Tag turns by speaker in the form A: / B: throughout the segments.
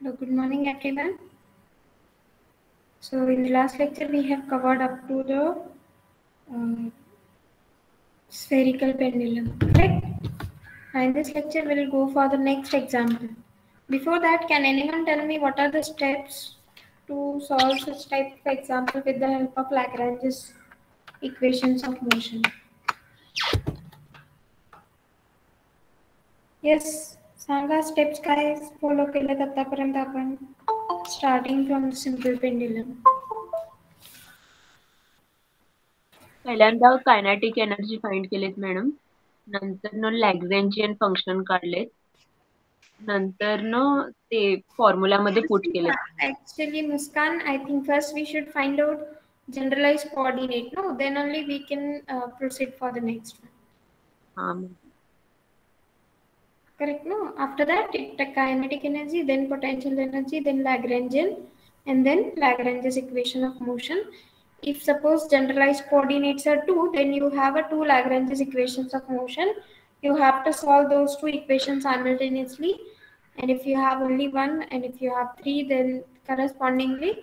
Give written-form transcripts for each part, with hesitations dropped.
A: Hello, good morning everyone. So in the last lecture we have covered up to the spherical pendulum, correct? And in this lecture we will go for the next example. Before that, can anyone tell me what are the steps to solve such type of example with the help of Lagrange's equations of motion? Yes, Sanga steps काय follow केलेत आतापर्यंत आपण starting from the simple pendulum.
B: पहिल्यांदा kinetic energy find केलीत madam. नंतर लॅग्रेंजियन function काढलेत. नंतर ते फॉर्म्युला मध्ये पुट केलेत.
A: Actually, Muskan, I think first we should find out generalized coordinate. No, then only we can proceed for the next one. Correct? No. After that, kinetic energy, then potential energy, then Lagrangian, and then Lagrange's equation of motion. If suppose generalized coordinates are 2, then you have a 2 Lagrange's equations of motion. You have to solve those 2 equations simultaneously. And if you have only 1 and if you have 3, then correspondingly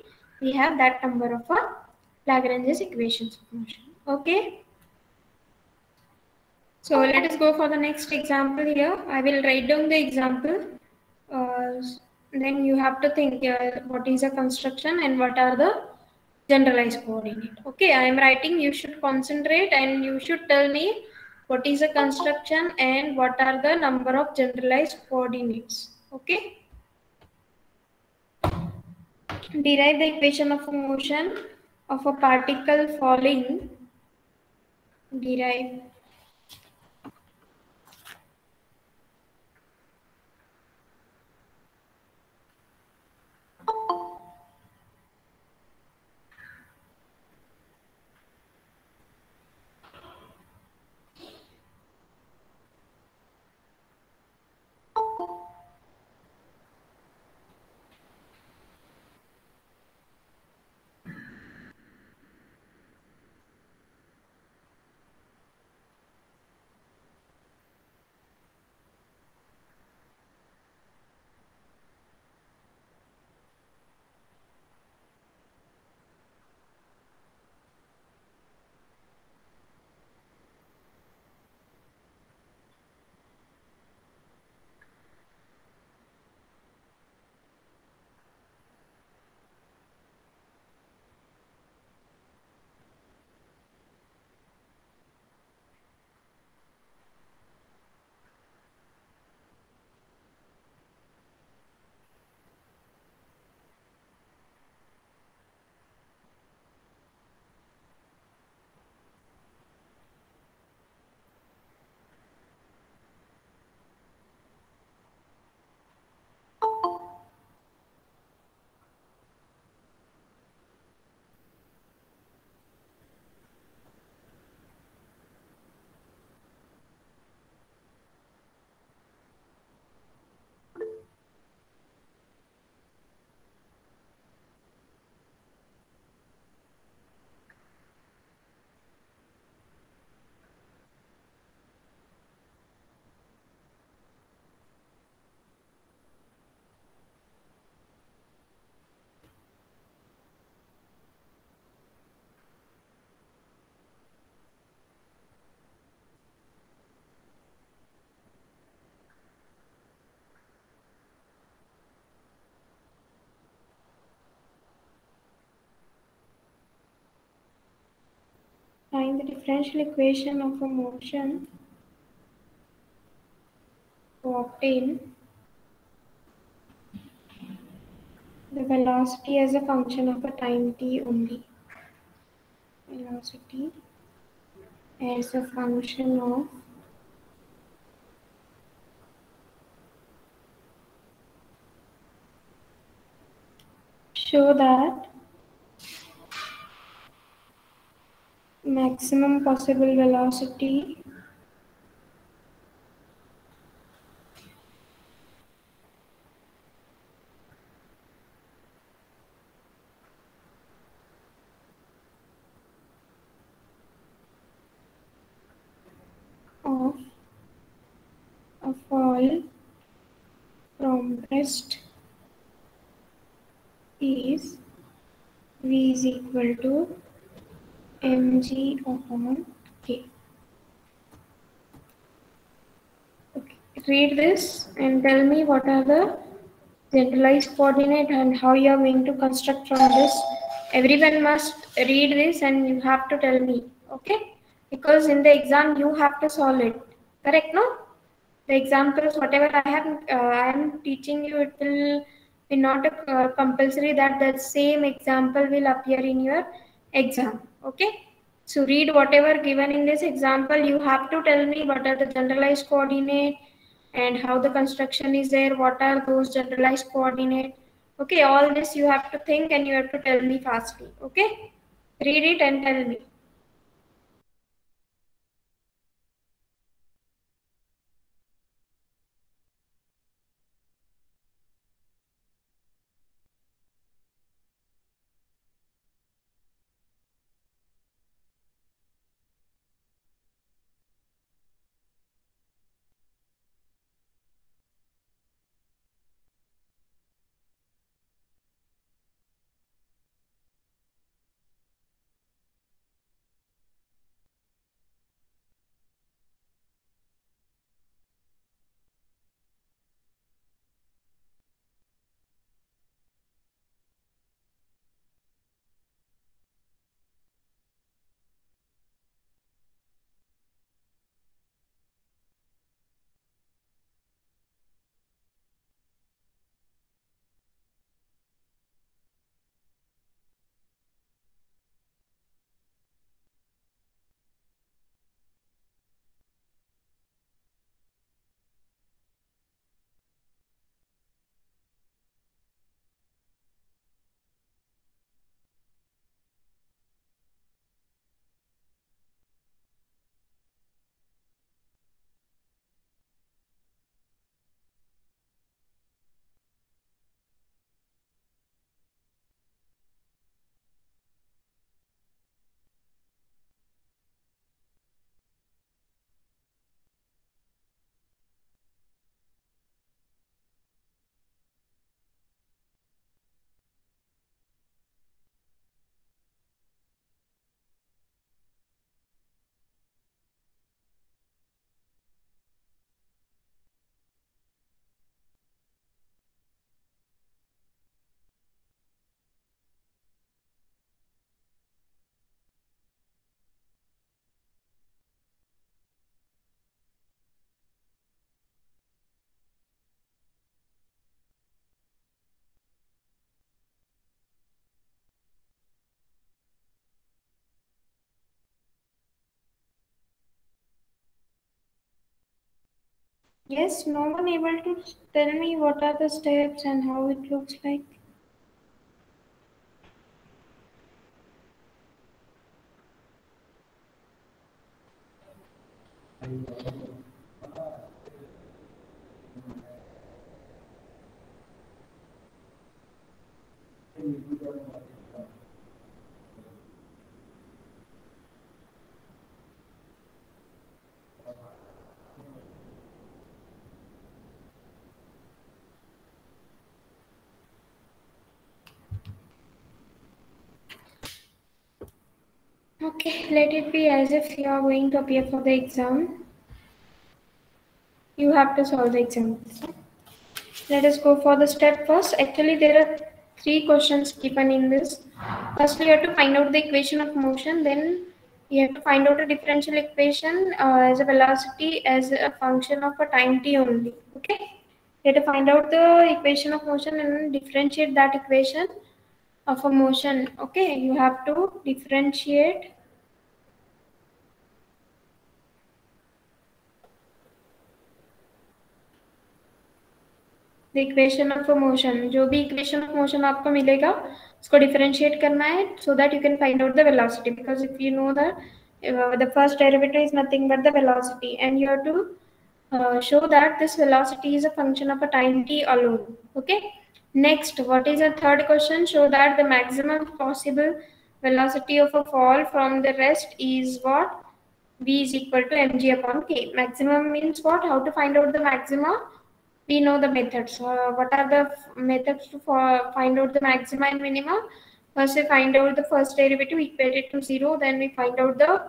A: we have that number of Lagrange's equations of motion. Okay. So let us go for the next example here. I will write down the example. Then you have to think what is a construction and what are the generalized coordinate. Okay, I am writing. You should concentrate and you should tell me what is a construction and what are the number of generalized coordinates. Okay. Derive the equation of motion of a particle falling. Derive find the differential equation of a motion to obtain the velocity as a function of a time t only. Velocity as a function of show that maximum possible velocity of a fall from rest is V is equal to mg upon k. Okay. Read this and tell me what are the generalized coordinate and how you are going to construct from this. Everyone must read this and you have to tell me, okay? Because in the exam you have to solve it. Correct, no? The examples, whatever I am teaching you, it will be not a, compulsory that the same example will appear in your exam. Okay. So read whatever given in this example. You have to tell me what are the generalized coordinate and how the construction is there. What are those generalized coordinate? Okay. All this you have to think and you have to tell me fastly. Okay. Read it and tell me. Yes, no one able to tell me what are the steps and how it looks like. Okay, let it be as if you are going to appear for the exam. You have to solve the examples. Let us go for the step first. Actually, there are three questions given in this. Firstly, you have to find out the equation of motion. Then you have to find out a differential equation as a velocity as a function of a time t only. Okay. You have to find out the equation of motion and differentiate that equation of a motion. Okay. You have to differentiate the equation of a motion. जो भी equation of motion आपको मिलेगा उसको differentiate करना है so that you can find out the velocity, because if you know that the first derivative is nothing but the velocity and you have to show that this velocity is a function of a time t alone. Okay. Next, what is the third question? Show that the maximum possible velocity of a fall from the rest is what? V is equal to mg upon k. Maximum means what? How to find out the maximum? We know the methods. What are the methods to find out the maxima and minima? First we find out the first derivative equated to 0, then we find out the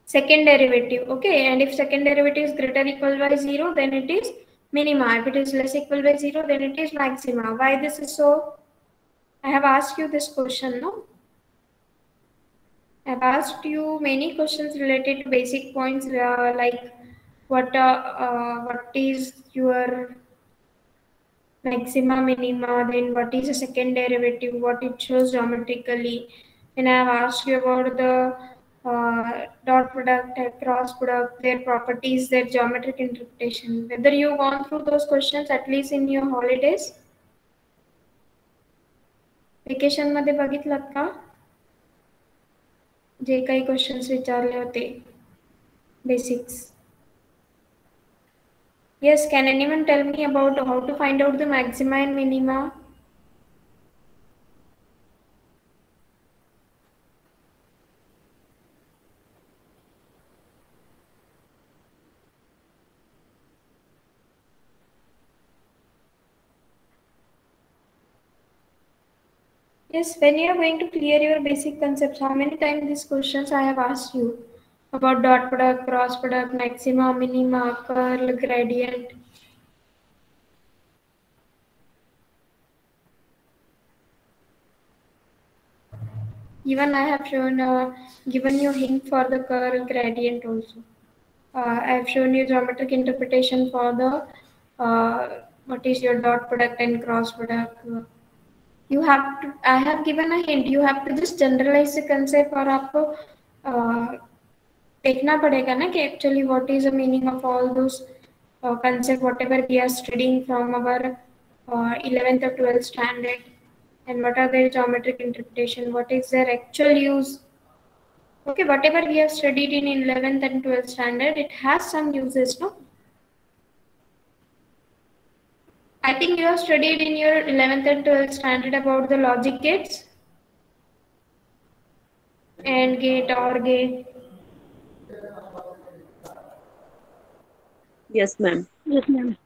A: second derivative. Okay, and if second derivative is greater equal by 0, then it is minima. If it is less equal by 0, then it is maxima. Why this is so? I have asked you this question, no? I have asked you many questions related to basic points like what is your maxima, minima, then what is a second derivative, what it shows geometrically. Then I have asked you about the dot product, cross product, their properties, their geometric interpretation. Whether you gone through those questions at least in your holidays? Vacation मध्ये बघितलात का जे काही questions विचारले होते basics? Yes, can anyone tell me about how to find out the maxima and minima? Yes, when you are going to clear your basic concepts, how many times these questions I have asked you about dot product, cross product, maxima, minima, curl, gradient? Even I have shown, given you hint for the curl gradient also. I have shown you geometric interpretation for the what is your dot product and cross product. You have to, I have given a hint, you have to just generalize the concept और आपको देखना पड़ेगा ना कि actually what is the meaning of all those concept whatever we are studying from our 11th or 12th standard, and what are their geometric interpretation, what is their actual use. Okay, whatever we have studied in 11th and 12th standard, it has some uses, no? I think you have studied in your 11th and 12th standard about the logic gates, AND gate, OR gate.
B: Yes, ma'am.
C: Yes, ma'am.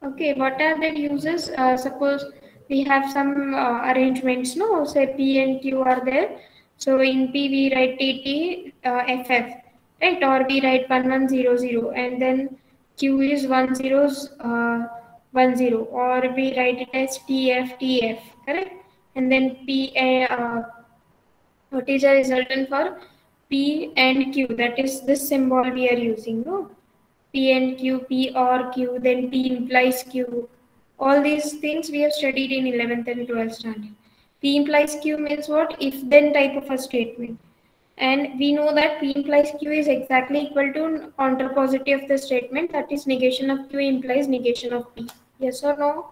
A: Okay, what are their uses? Suppose we have some arrangements, no? Say P and Q are there. So in P we write TT FF, right? Or we write 1100, and then Q is 10 or we write it as TF, correct? And then what is the resultant for P and Q? That is this symbol we are using, no? P and Q, P or Q, then P implies Q. All these things we have studied in 11th and 12th standard. P implies Q means what? If then type of a statement. And we know that P implies Q is exactly equal to contrapositive of the statement, that is negation of Q implies negation of P. Yes or no?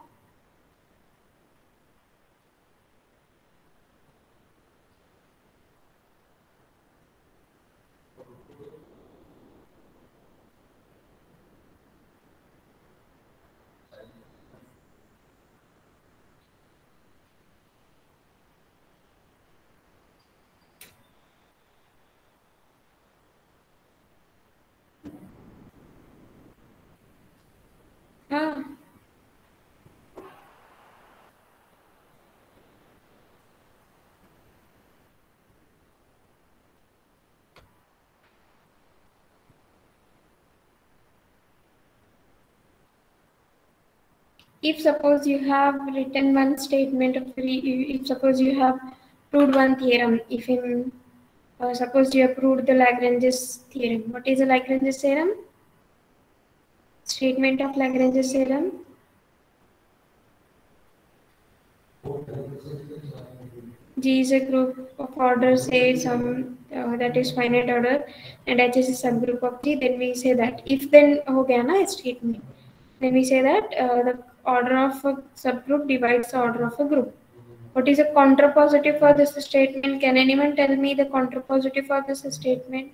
A: Ah. If suppose you have written one statement of if suppose you have proved one theorem, if in suppose you have proved the Lagrange's theorem. What is the Lagrange's theorem? Statement of Lagrange's theorem. G is a group of order, say some that is finite order, and H is a subgroup of G. Then we say that if then हो गया ना statement. Then we say that the order of a subgroup divides the order of a group. What is a contrapositive for this statement? Can anyone tell me the contrapositive for this statement?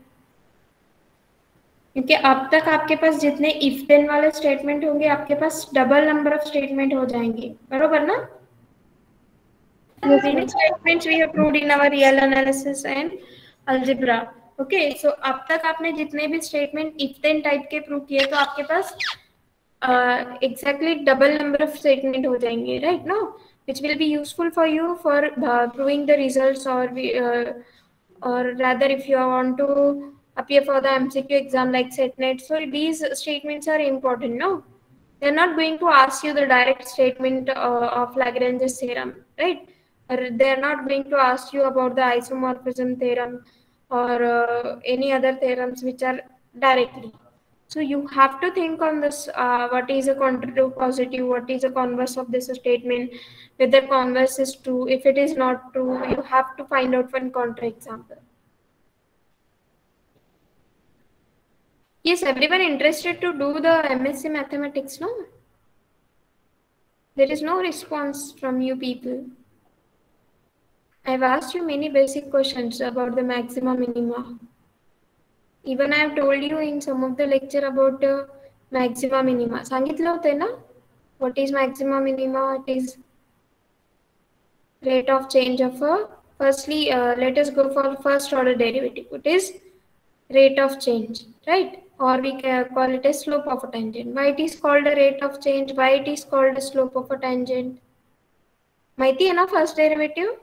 A: क्योंकि अब तक आपके पास जितने if then वाले statement होंगे आपके पास double number of statement हो जाएंगे, बरोबर ना? Many statements we have proved in our real analysis and algebra. Okay, so अब तक आपने जितने भी statement if then type के prove किए तो आपके पास exactly double number of statement हो जाएंगे, right? No, which will be useful for you for proving the results, or rather if you want to appear for the MCQ exam like SETNET. So these statements are important. No, they're not going to ask you the direct statement of Lagrange's theorem, right? Or they're not going to ask you about the isomorphism theorem or any other theorems which are directly. So you have to think on this, what is a contrary positive, what is a converse of this statement, whether converse is true. If it is not true, you have to find out one contra example. Yes, everyone interested to do the MSc mathematics, no? There is no response from you people. I've asked you many basic questions about the maxima minima. Even I have told you in some of the lecture about maxima minima. सांगितलं होते ना? What is maxima minima? It is rate of change of a. Firstly, let us go for first order derivative. It is rate of change, right? Or we can call it a slope of a tangent. Why it is called a rate of change? Why it is called a slope of a tangent? माहिती है ना first derivative?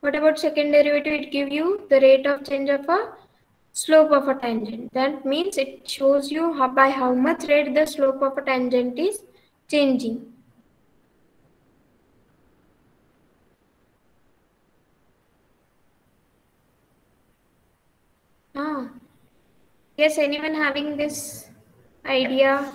A: What about second derivative? It gives you the rate of change of a slope of a tangent. That means it shows you by how much rate the slope of a tangent is changing. Yes, anyone having this idea?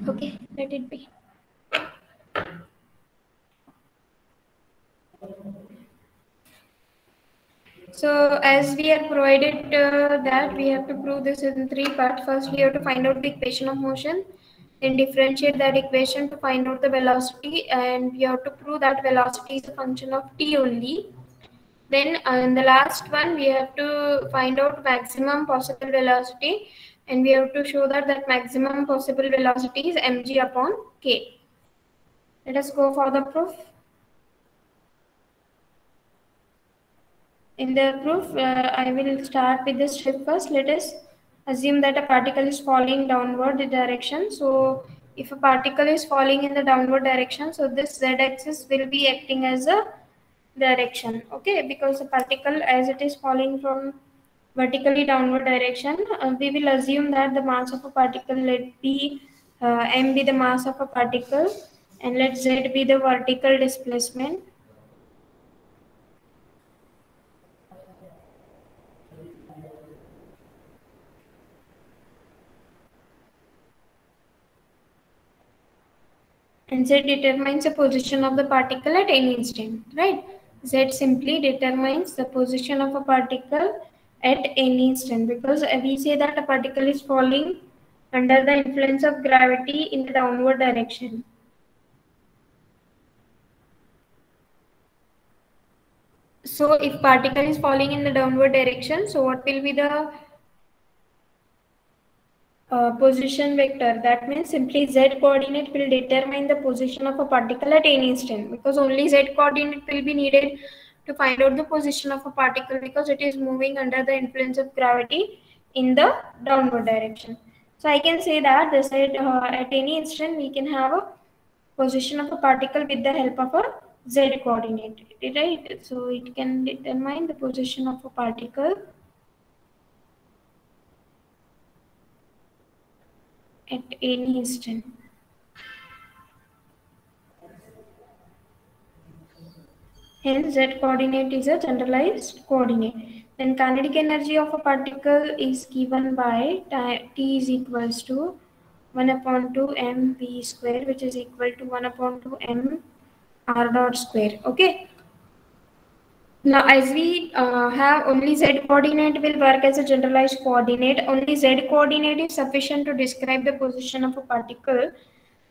A: Okay, let it be. So as we are provided that we have to prove this in three parts. First, we have to find out the equation of motion, then differentiate that equation to find out the velocity, and we have to prove that velocity is a function of t only. Then in the last one, we have to find out maximum possible velocity, and we have to show that maximum possible velocity is mg upon k. Let us go for the proof. In the proof, I will start with this strip first. Let us assume that a particle is falling downward direction. So if a particle is falling in the downward direction, so this z-axis will be acting as a direction. Okay, because the particle, as it is falling from vertically downward direction, we will assume that the mass of a particle, let be m be the mass of a particle, and let z be the vertical displacement. And z determines the position of the particle at any instant, right? Z simply determines the position of a particle at any instant, because we say that a particle is falling under the influence of gravity in the downward direction. So if particle is falling in the downward direction, so what will be the position vector? That means simply z coordinate will determine the position of a particle at any instant, because only z coordinate will be needed to find out the position of a particle, because it is moving under the influence of gravity in the downward direction. So I can say that the z at any instant we can have a position of a particle with the help of a z coordinate, right? So it can determine the position of a particle at any instant. Hence, z coordinate is a generalized coordinate. Then kinetic energy of a particle is given by T is equals to 1 upon 2 m v square, which is equal to 1 upon 2 m r dot square. Okay. Now, as we have only z coordinate will work as a generalized coordinate. Only z coordinate is sufficient to describe the position of a particle.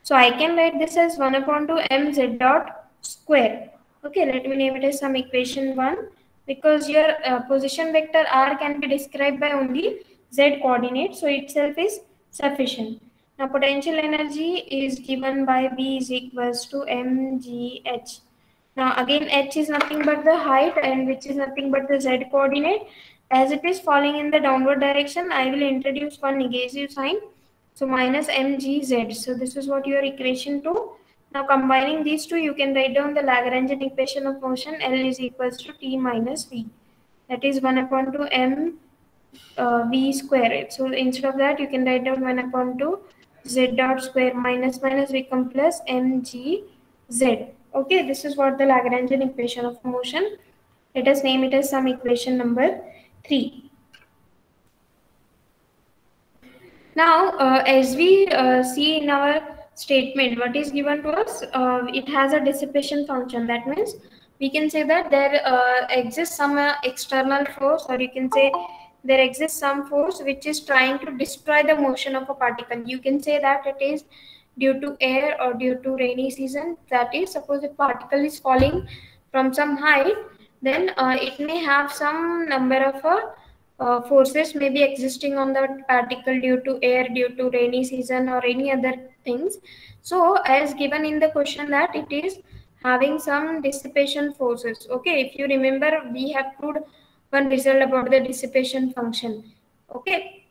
A: So I can write this as 1 upon 2 mz dot square. Okay, let me name it as some equation 1, because your position vector r can be described by only z coordinate, so itself is sufficient. Now potential energy is given by B is equals to mgh. Now again h is nothing but the height, and which is nothing but the z coordinate. As it is falling in the downward direction, I will introduce one negative sign. So minus mgz. So this is what your equation 2. Now combining these two, you can write down the Lagrangian equation of motion L is equals to T minus V. That is 1 upon 2 m V square. So instead of that, you can write down 1 upon 2 Z dot square minus minus become plus mg z. Okay, this is what the Lagrangian equation of motion. Let us name it as some equation number 3. Now, as we see in our statement, what is given to us, it has a dissipation function. That means we can say that there exists some external force, or you can say there exists some force which is trying to destroy the motion of a particle. You can say that it is due to air or due to rainy season. That is, suppose a particle is falling from some height, then it may have some number of forces may be existing on that particle due to air, due to rainy season, or any other things. So as given in the question that it is having some dissipation forces. Okay, if you remember, we have proved one result about the dissipation function. Okay,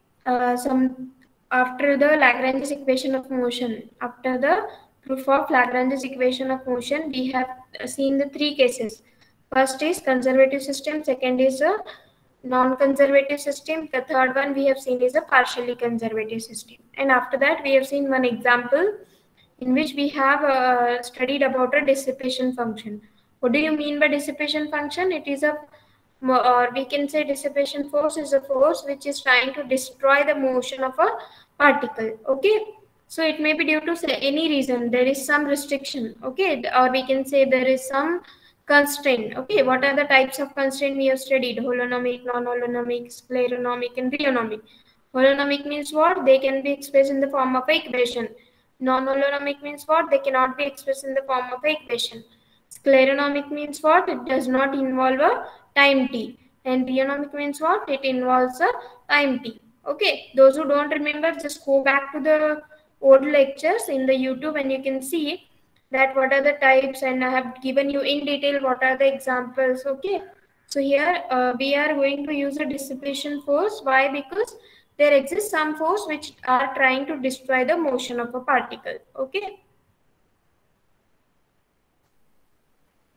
A: some after the Lagrange's equation of motion, after the proof of Lagrange's equation of motion, we have seen the three cases. First is conservative system, second is a non-conservative system, the third one we have seen is a partially conservative system. And after that, we have seen one example in which we have studied about a dissipation function. What do you mean by dissipation function? It is a, or we can say dissipation force is a force which is trying to destroy the motion of a particle. Okay, so it may be due to say any reason, there is some restriction. Okay, or we can say there is some constraint. Okay, what are the types of constraint we have studied? Holonomic, non-holonomic, scleronomic, and rheonomic. Holonomic means what? They can be expressed in the form of an equation. Non-holonomic means what? They cannot be expressed in the form of an equation. Scleronomic means what? It does not involve a time t. And rheonomic means what? It involves a time t. Okay, those who don't remember, just go back to the old lectures in the YouTube and you can see that what are the types, and I have given you in detail what are the examples. Okay, so here we are going to use a dissipation force. Why? Because there exists some force which are trying to destroy the motion of a particle. Okay,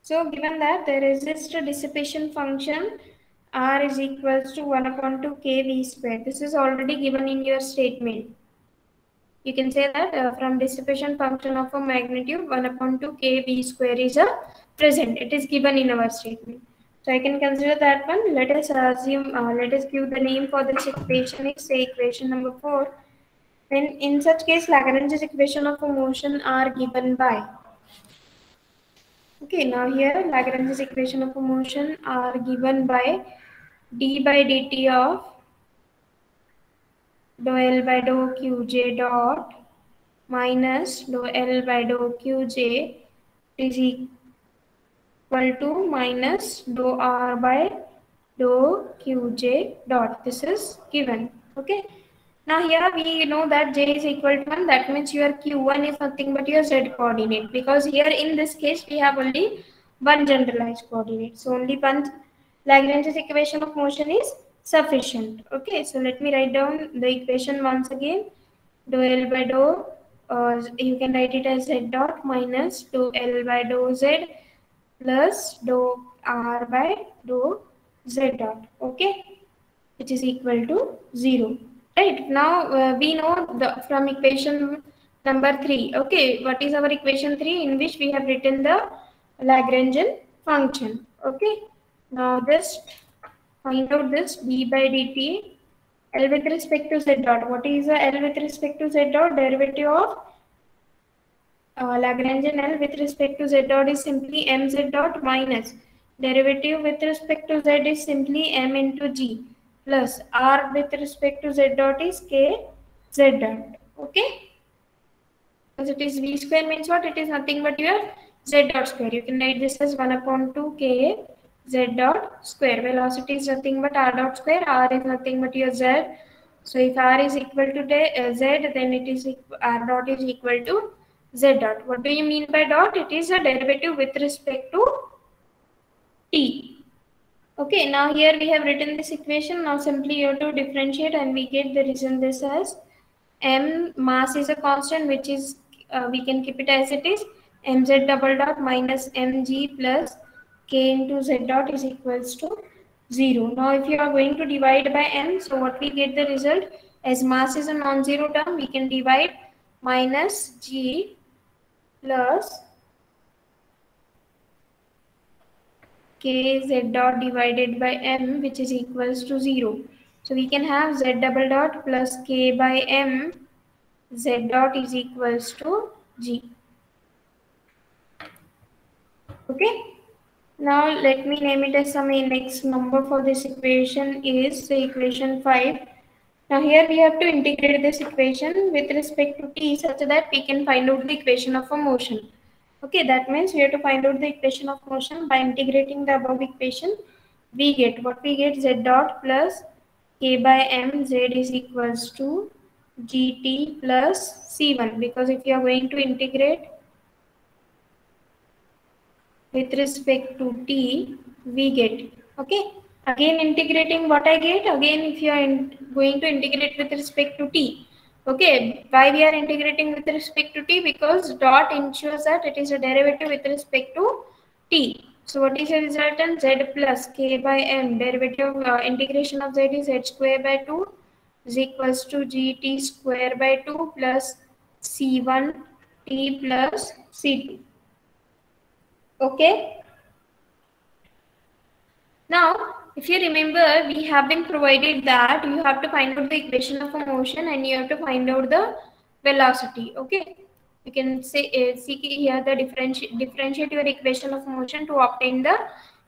A: so given that there exists a dissipation function R is equals to 1 upon 2 kV square. This is already given in your statement. You can say that from dissipation function of a magnitude 1 upon 2 kV square is a present. It is given in our statement. So I can consider that one. Let us assume, let us give the name for this equation is say equation number 4. When in such case Lagrange's equation of a motion are given by. Okay, now here Lagrange's equation of a motion are given by d by dt of dou L by dou Qj dot minus dou L by dou Qj is equal to minus dou R by dou Qj dot. This is given. Okay. Now here we know that J is equal to 1. That means your Q1 is nothing but your Z coordinate, because here in this case we have only one generalized coordinate. So only one Lagrange's equation of motion is sufficient. Okay, so let me write down the equation once again. Dou L by dou, you can write it as Z dot minus dou L by dou Z plus dou R by dou Z dot. Okay, which is equal to 0. Right, now we know from equation number 3. Okay, what is our equation 3 in which we have written the Lagrangian function. Okay, now just find out this d by dt L with respect to Z dot. What is the L with respect to Z dot? Derivative of Lagrangian L with respect to Z dot is simply mz dot minus derivative with respect to Z is simply m into g plus R with respect to Z dot is k Z dot. Okay, because it is V square means what? It is nothing but your Z dot square. You can write this as 1 upon 2 k Z dot square. Velocity is nothing but R dot square. R is nothing but your Z So if r is equal to z, then it is r dot is equal to z dot. What do you mean by dot? It is a derivative with respect to t. Okay, now here we have written this equation. Now simply you have to differentiate and we get the result this as m mass is a constant, which is we can keep it as it is, mz double dot minus mg plus k into z dot is equals to 0. Now if you are going to divide by m, so what we get the result, as mass is a non-zero term, we can divide minus g plus k z dot divided by m, which is equals to 0. So we can have z double dot plus k by m, z dot is equals to g. Okay. Now let me name it as some next number for this equation is the equation 5. Now here we have to integrate this equation with respect to t such that we can find out the equation of a motion. Okay, that means we have to find out the equation of motion by integrating the above equation. We get what we get, z dot plus k by m, z is equals to gt plus c1, because if you are going to integrate with respect to t, we get, okay, again integrating what I get, again if you are going to integrate with respect to t, okay, why we are integrating with respect to t, because dot ensures that it is a derivative with respect to t. So what is the resultant, z plus k by m, derivative integration of z is z square by 2 is equals to gt square by 2 plus c1 t plus c2. Okay. Now, if you remember, we have been provided that you have to find out the equation of a motion and you have to find out the velocity. Okay, you can say see here the differentiate your equation of motion to obtain the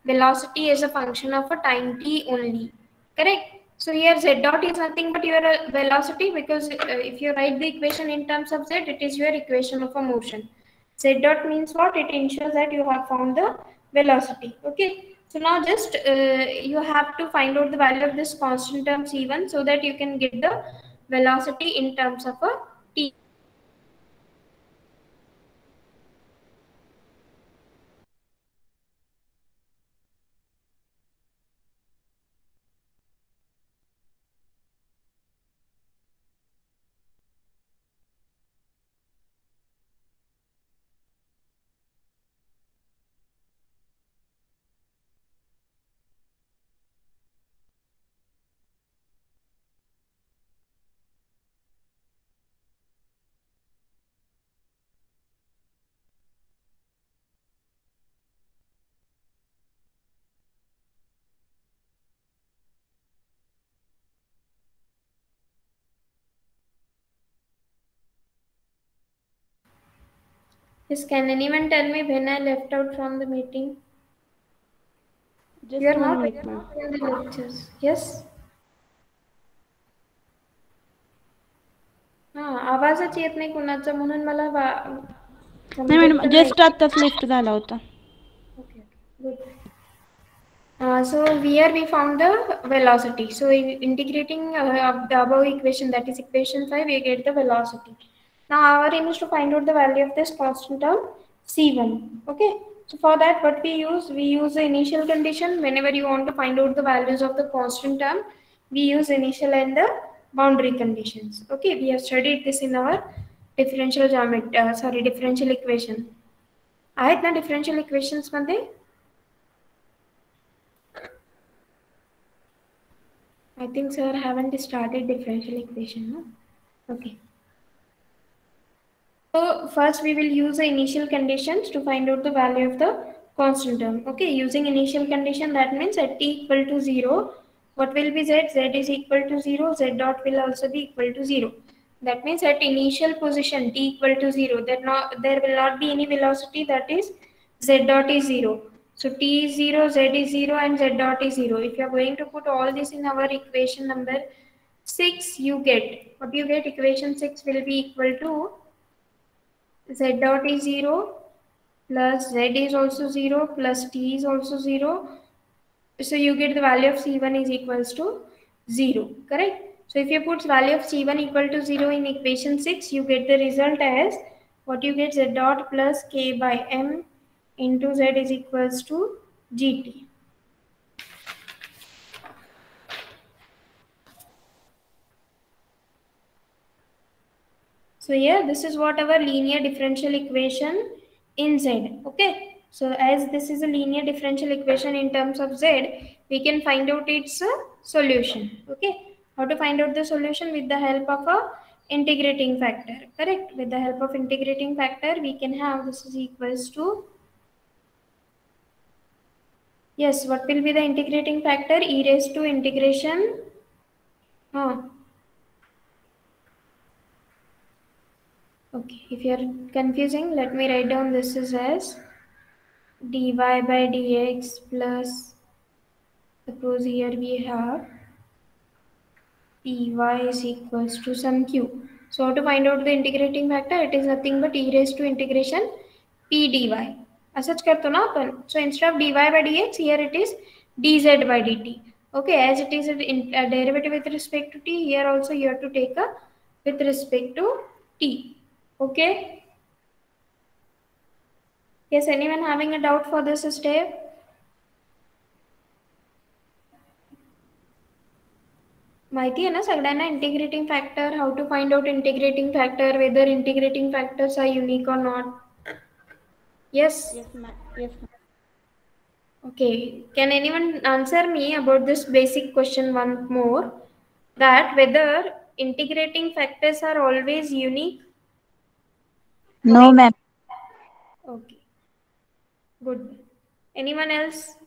A: velocity as a function of a time t only. Correct. So here z dot is nothing but your velocity, because if you write the equation in terms of z, it is your equation of a motion. Z dot means what? It ensures that you have found the velocity. Okay. So now just you have to find out the value of this constant term c1 so that you can get the velocity in terms of a t. Yes, can anyone tell me when I left out from the meeting? You
C: Just
A: are
C: one
A: not
C: minute, ma'am.
A: in the lectures. Yes. आवाजच येत नाही कुणाचा, म्हणून मला
C: नाही madam, just आत्ताच lift झाला होता.
A: Okay, good. So here we found the velocity. So integrating the above equation, that is equation 5, we get the velocity. Now our aim is to find out the value of this constant term c1. Okay. So for that, what we use the initial condition. Whenever you want to find out the values of the constant term, we use initial and the boundary conditions. Okay. We have studied this in our differential geometry. Differential equation. आहेत ना differential equations मध्ये? I think sir haven't started differential equation, no? Okay. So first we will use the initial conditions to find out the value of the constant term. Okay, using initial condition, that means at t equal to 0, what will be z? Z is equal to 0, z dot will also be equal to 0. That means at initial position t equal to 0, there will not be any velocity, that is z dot is 0. So t is 0, z is 0 and z dot is 0. If you are going to put all this in our equation number 6, you get, what you get, equation 6 will be equal to z dot is 0 plus z is also 0 plus t is also 0. So you get the value of c1 is equals to 0, correct? So if you put value of C1 equal to 0 in equation 6, you get the result as what you get, Z dot plus K by M into Z is equals to GT. So here this is what our linear differential equation in Z. Okay. So as this is a linear differential equation in terms of Z, we can find out its solution. Okay. How to find out the solution? With the help of a integrating factor. Correct. With the help of integrating factor, we can have this is equals to, yes, what will be the integrating factor? E raised to integration. Okay, if you are confusing, let me write down this is as dy by dx plus, suppose here we have py is equals to some q. So how to find out the integrating factor? It is nothing but e raised to integration p dy. असच करतो ना आपण. So instead of dy by dx, here it is dz by dt. Okay, as it is a derivative with respect to t, here also you have to take a with respect to t. Okay. Yes, anyone having a doubt for this step? माहिती आहे ना सगळ्यांना integrating factor, how to find out integrating factor, whether integrating factors are unique or not? Yes.
C: Yes.
A: Okay. Can anyone answer me about this basic question one more? That whether integrating factors are always unique?
D: No, ma'am.
A: Okay. Good. Anyone else?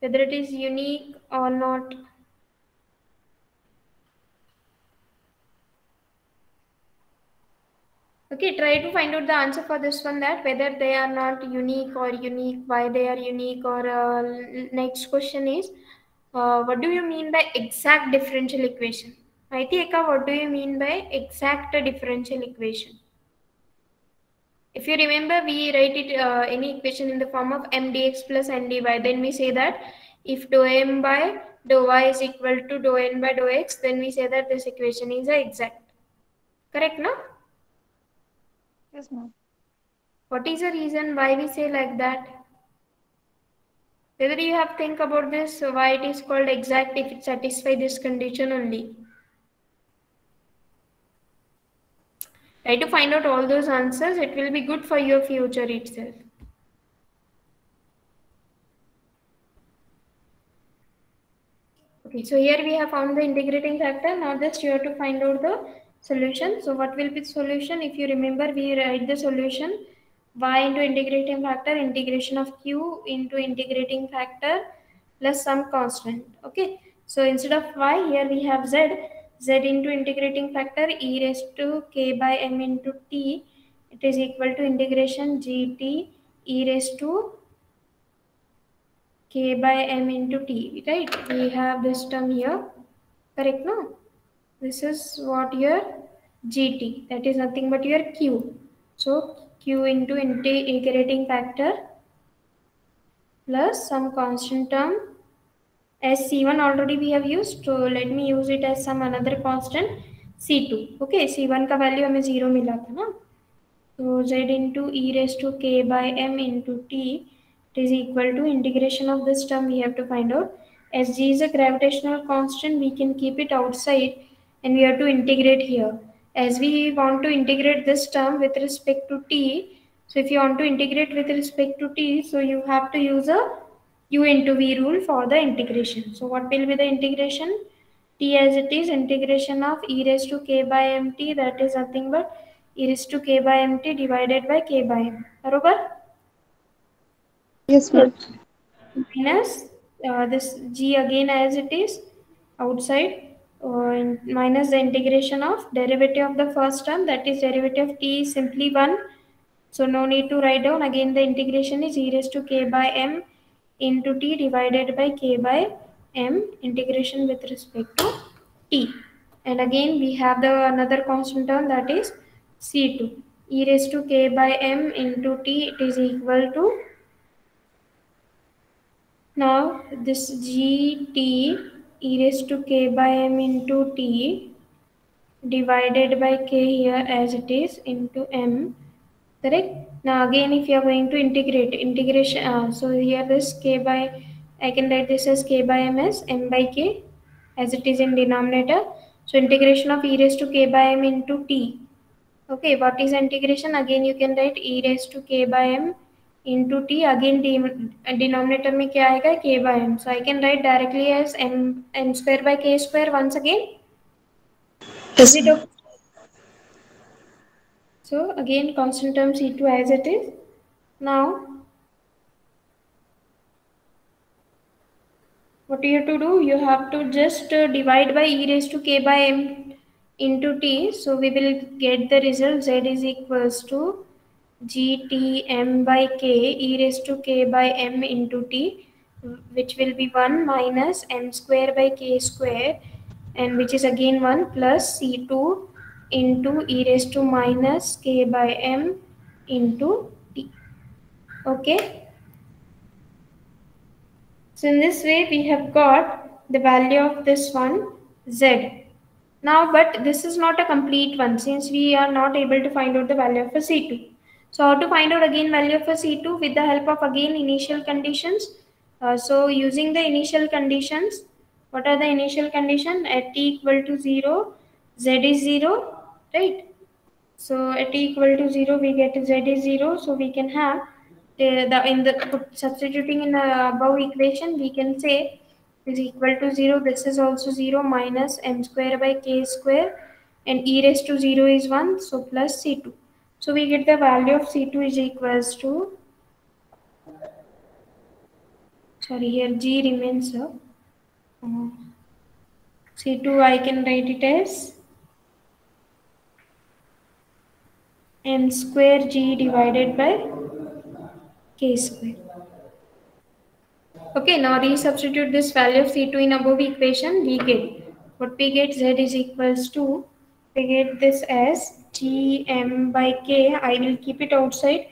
A: Whether it is unique or not? Okay, try to find out the answer for this one, that whether they are not unique or unique, why they are unique, or next question is, what do you mean by exact differential equation? Maiti Eka, what do you mean by exact differential equation? If you remember, we write it any equation in the form of m dx plus n dy. Then we say that if dou m by dou y is equal to dou n by dou x, then we say that this equation is exact. Correct, no?
D: Yes, ma'am.
A: What is the reason why we say like that? Whether you have think about this, why it is called exact if it satisfies this condition only. Try to find out all those answers. It will be good for your future itself. Okay, so here we have found the integrating factor. Now just you have to find out the solution. So what will be the solution? If you remember, we write the solution y into integrating factor, integration of q into integrating factor plus some constant. Okay, so instead of y, here we have z into integrating factor e raised to k by m into t. It is equal to integration gt e raised to k by m into t, right? We have this term here, correct, no? This is what your gt, that is nothing but your q. So q into integrating factor plus some constant term, as c1 already we have used, so let me use it as some another constant c2. Okay, c1 का value हमें 0 मिला था ना, so z into e raised to k by m into t, it is equal to integration of this term we have to find out. As g is a gravitational constant, we can keep it outside and we have to integrate here. As we want to integrate this term with respect to t, so if you want to integrate with respect to t, so you have to use a u into v rule for the integration. So what will be the integration? T as it is, integration of e raised to k by mt, that is nothing but e raised to k by mt divided by k by m. Barobar?
D: Yes, ma'am.
A: Minus this g again as it is outside, minus the integration of derivative of the first term, that is derivative of t is simply 1. So no need to write down. Again the integration is e raised to k by m into t divided by k by m, integration with respect to t. And again we have the another constant term, that is c2. E raised to k by m into t, it is equal to, now this gt e raised to k by m into t divided by k here as it is into m, correct? Now again if you are going to integration, so here this k by, I can write this as k by m as m by k as it is in denominator. So integration of e raised to k by m into t. Okay, what is integration? Again you can write e raised to k by m into t. Again denominator में क्या आएगा? K by m. So I can write directly as m square by k square once again.
D: Yes,
A: Is it okay? So again constant term C2 as it is. Now what you have to do? You have to just divide by e raised to k by m into t. So we will get the result z is equals to gtm by k e raised to k by m into t, which will be 1 minus m square by k square, and which is again 1 plus c2 into e raised to minus k by m into t. Okay, so in this way we have got the value of this one z. Now but this is not a complete one since we are not able to find out the value of a C2. So how to find out again value of a C2? With the help of again initial conditions. So using the initial conditions, what are the initial condition? At t equal to 0, z is 0, right? So at t equal to 0 we get z is 0, so we can have substituting in the above equation we can say is equal to 0, this is also 0 minus m square by k square, and e raised to 0 is 1, so plus c2. So we get the value of c2 is equals to, sorry here g remains c2 I can write it as m square g divided by k square. Okay, now resubstitute this value of C2 in above equation, we get, what we get, Z is equals to, we get this as Gm by K, I will keep it outside,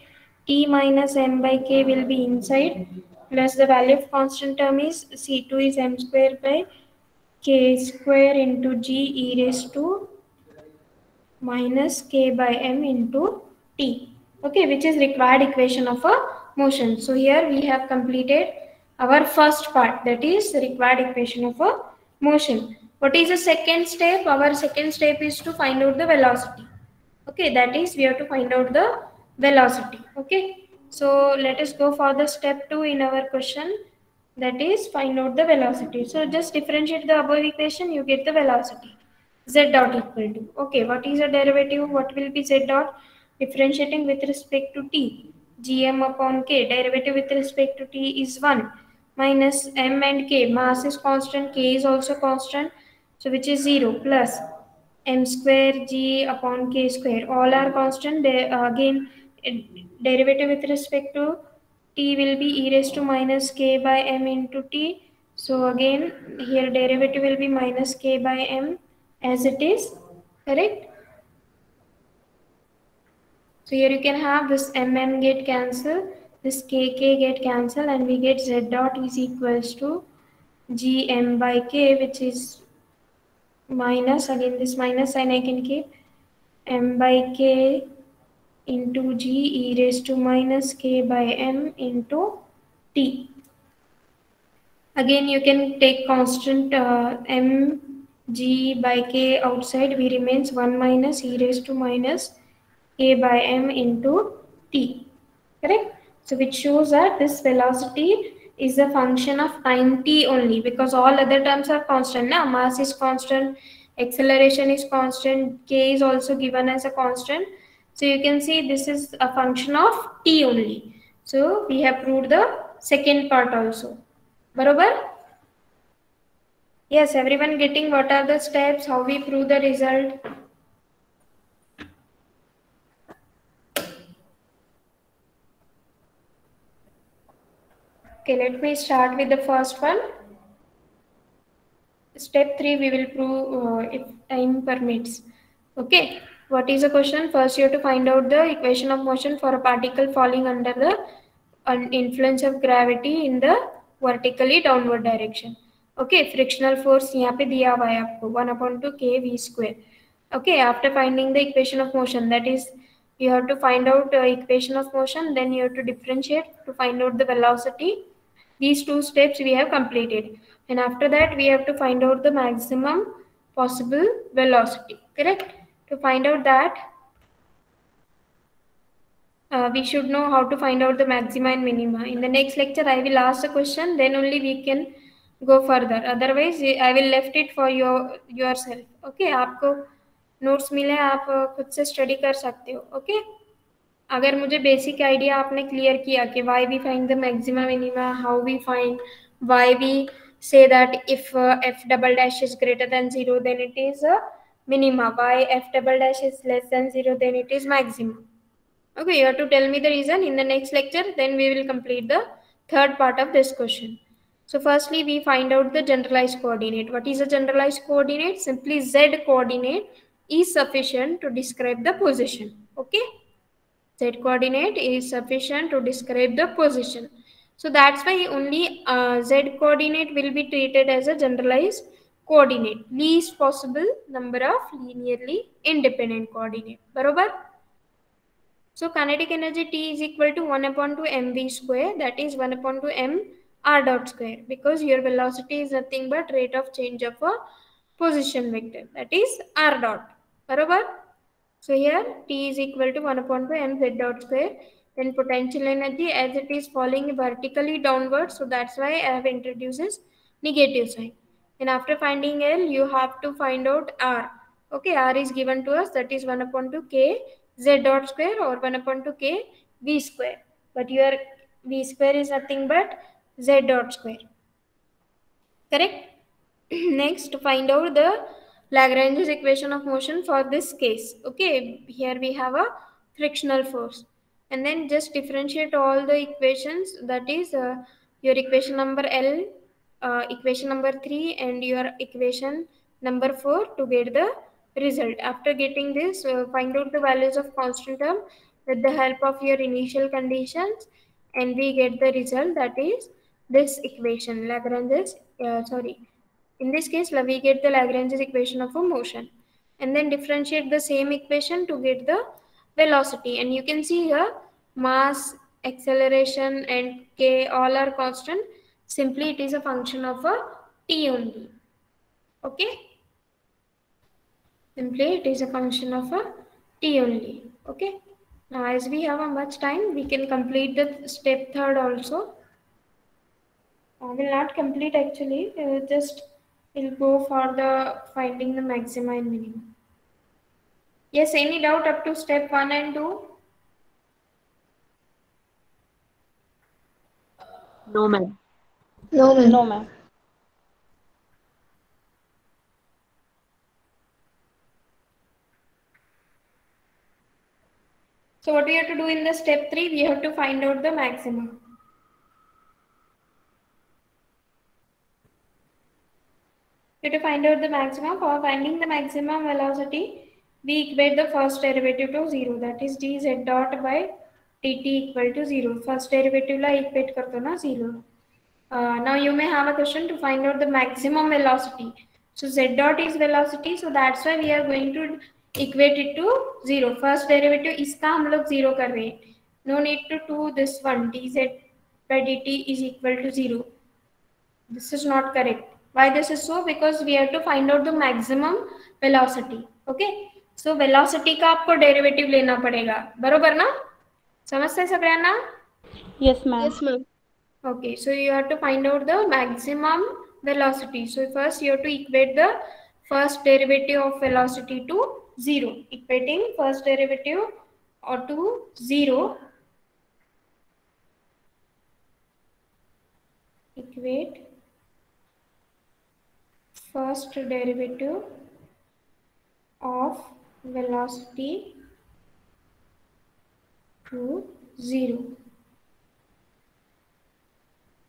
A: T minus M by K will be inside, plus the value of constant term is C2 is M square by K square into G e raised to minus K by M into T. Okay, which is required equation of a motion. So here we have completed our first part, that is the required equation of a motion. What is the second step? Our second step is to find out the velocity. Okay, that is we have to find out the velocity. Okay, so let us go for the step 2 in our question, that is find out the velocity. So just differentiate the above equation, you get the velocity z dot equal to, okay, what is the derivative? What will be z dot? Differentiating with respect to t, gm upon k, derivative with respect to t is 1 minus m and k, mass is constant, k is also constant, so which is 0, plus m square g upon k square, all are constant. Again derivative with respect to t will be e raised to minus k by m into t, so again here derivative will be minus k by m as it is, correct? So here you can have this mm get cancel, this kk get cancel, and we get z dot is equals to gm by k, which is minus, again this minus sign I can keep, m by k into g e raised to minus k by m into t. Again you can take constant m g by k outside, we remains 1 minus e raised to minus k by m into t, correct? So which shows that this velocity is a function of time t only, because all other terms are constant. Now mass is constant, acceleration is constant, k is also given as a constant. So you can see this is a function of t only. So we have proved the second part also. Barobar? Yes, everyone getting what are the steps, how we prove the result? Okay, let me start with the first one. Step 3 we will prove if time permits. Okay, what is the question? First you have to find out the equation of motion for a particle falling under the influence of gravity in the vertically downward direction. Okay frictional force यहाँ पे दिया हुआ है आपको 1/2 kV². Okay, after finding the equation of motion, that is you have to find out equation of motion, then you have to differentiate to find out the velocity. These two steps we have completed, and after that we have to find out the maximum possible velocity. Correct? To find out that, we should know how to find out the maxima and minima. In the next lecture I will ask the question, then only we can go further. Otherwise I will left it for yourself. Okay, आपको notes मिले, आप खुद से study कर सकते हो. Okay, अगर मुझे बेसिक आइडिया आपने क्लियर किया कि why we find the maxima minima, how we find, why we say that if f double dash is greater than 0 then it is a minima, why f double dash is less than 0 then it is maximum. Okay, you have to tell me the reason in the next lecture, then we will complete the third part of this question. So firstly we find out the generalized coordinate. What is a generalized coordinate? Simply z coordinate is sufficient to describe the position. Okay, z coordinate is sufficient to describe the position. So that's why only z coordinate will be treated as a generalized coordinate, least possible number of linearly independent coordinate. Barobar? So kinetic energy T is equal to 1/2 mv², that is 1/2 m r dot square, because your velocity is nothing but rate of change of a position vector, that is r dot. Barobar? So here T is equal to 1/2 mz dot square. Then potential energy, as it is falling vertically downwards, so that's why I have introduced this negative sign. And after finding L, you have to find out R. Okay, R is given to us, that is 1/2 k z dot square or 1/2 k v square. But your v square is nothing but z dot square. Correct? Next, to find out the Lagrange's equation of motion for this case. Okay, here we have a frictional force, and then just differentiate all the equations, that is your equation number L, equation number 3 and your equation number 4 to get the result. After getting this, find out the values of constant term with the help of your initial conditions, and we get the result, that is this equation, Lagrange's, in this case, we get the Lagrange's equation of a motion, and then differentiate the same equation to get the velocity. And you can see here mass, acceleration and k all are constant. Simply it is a function of a t only. Okay, simply it is a function of a t only. Okay, now as we have a much time, we can complete the step third also. I will not complete actually, just we'll go for the finding the maxima and minima. Yes, any doubt up to step 1 and 2?
B: No, ma'am.
C: No, ma'am.
A: So what we have to do in the step 3, we have to find out the maxima. We have to find out the maximum. For finding the maximum velocity, we equate the first derivative to 0, that is dz dot by dt equal to 0. First derivative la equate karto na 0. Now you may have a question to find out the maximum velocity. So z dot is velocity, so that's why we are going to equate it to 0. First derivative iska hum log 0 kar rahe hain. No need to do this one, dz by dt is equal to 0. This is not correct. Why this is so? Because we have to find out the maximum velocity. Okay, so velocity का आपको derivative लेना पड़ेगा, बरोबर ना? समझते हैं सगळ्यांना?
C: Yes, ma'am.
B: Yes, ma'am.
A: Okay, so you have to find out the maximum velocity. So first you have to equate the first derivative of velocity to 0. Equating first derivative or to 0. Equate first derivative of velocity to 0.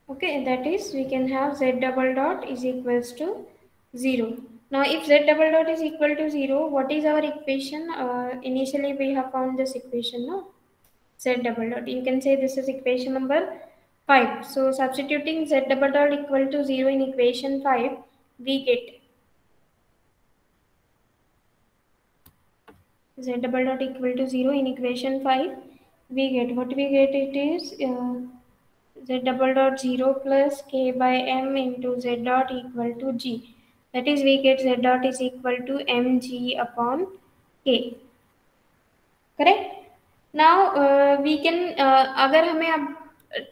A: Okay, that is we can have z double dot is equals to 0. Now if z double dot is equal to 0, what is our equation? Initially we have found this equation, no? Z double dot. You can say this is equation number 5. So substituting z double dot equal to 0 in equation 5, we get z double dot equal to 0 in equation 5. We get what we get, it is z double dot 0 plus k by m into z dot equal to g. That is, we get z dot is equal to mg upon k. Correct? Now we can अगर हमें अब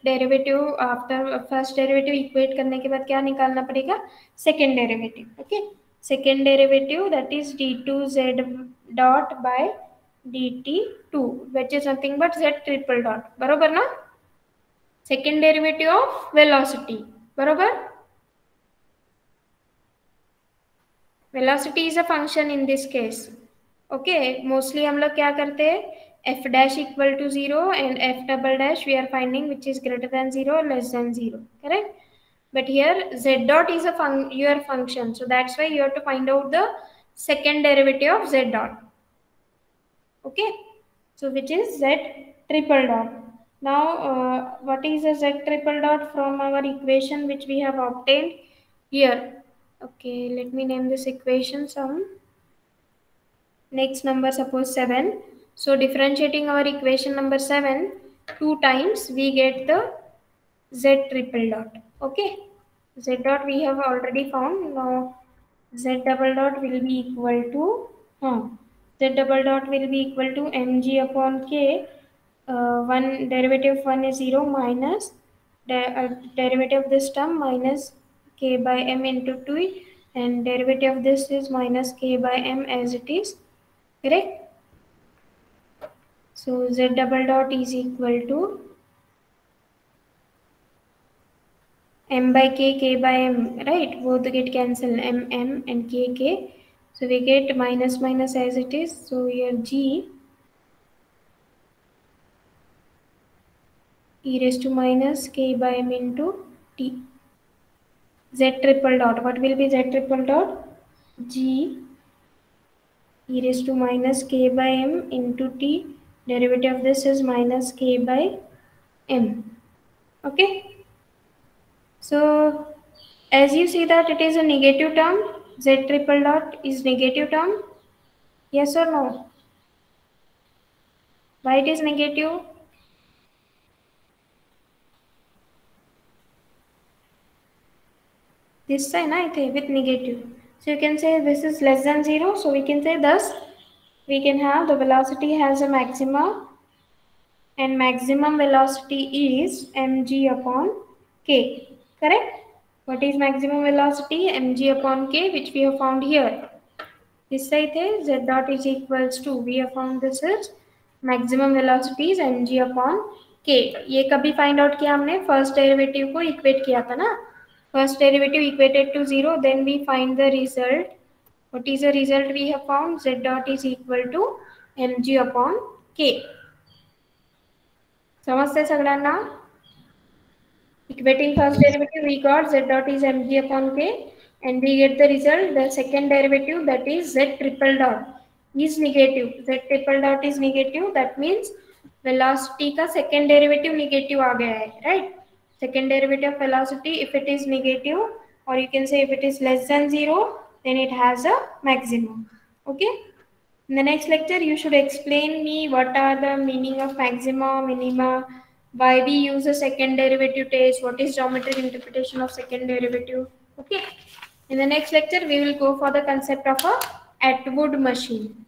A: derivative after first derivative equate करने के बाद क्या निकालना पड़ेगा, second derivative. Okay, second derivative that is d2z dot by dt2 which is nothing but z triple dot. बरोबर ना? Second derivative of velocity. बरोबर? Velocity is a function in this case. Okay, mostly हम लोग क्या करते हैं, f dash equal to 0 and f double dash we are finding which is greater than 0 or less than 0. Correct? But here z dot is your function, so that's why you have to find out the second derivative of z dot. Okay, so which is z triple dot. Now what is the z triple dot from our equation which we have obtained here? Okay, let me name this equation some next number, suppose 7. So differentiating our equation number 7 2 times, we get the z triple dot. Okay, z dot we have already found. Now z double dot will be equal to z double dot will be equal to mg upon k. One derivative of 1 is 0 minus derivative of this term minus k by m into 2, and derivative of this is minus k by m as it is. Correct? So z double dot is equal to m by k by m, right? Both get cancelled, m and k. So we get minus minus as it is. So here g e raised to minus k by m into t. Z triple dot, what will be z triple dot? G e raised to minus k by m into t. Derivative of this is minus k by m. Okay. So as you see that it is a negative term, z triple dot is negative term. Yes or no? Why it is negative? This sign with negative. So you can say this is less than 0. So we can say thus we can have the velocity has a maxima, and maximum velocity is mg upon k. Correct? What is maximum velocity? Mg upon k, which we have found here. This side is z dot is equals to, we have found this is maximum velocity is mg upon k. ये कभी find out किया हमने, first derivative को equate किया था ना. First derivative equated to 0, then we find the result. What is the result we have found? Z dot is equal to mg upon k. समझते सगळ्यांना? Equating first derivative, we got z dot is mg upon k, and we get the result. The second derivative, that is z triple dot, is negative. Z triple dot is negative. That means velocity का second derivative negative आ गया है, right? Second derivative of velocity, if it is negative, or you can say if it is less than 0, then it has a maximum. Okay. In the next lecture, you should explain me what are the meaning of maxima, minima, why we use a second derivative test, what is geometric interpretation of second derivative. Okay. In the next lecture, we will go for the concept of a Atwood machine.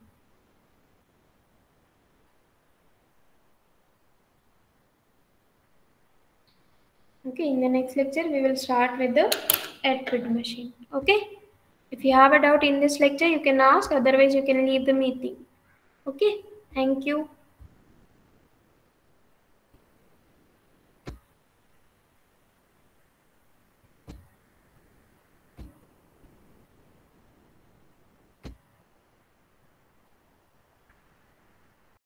A: Okay, in the next lecture, we will start with the Atwood machine. Okay. If you have a doubt in this lecture, you can ask. Otherwise, you can leave the meeting. Okay. Thank you.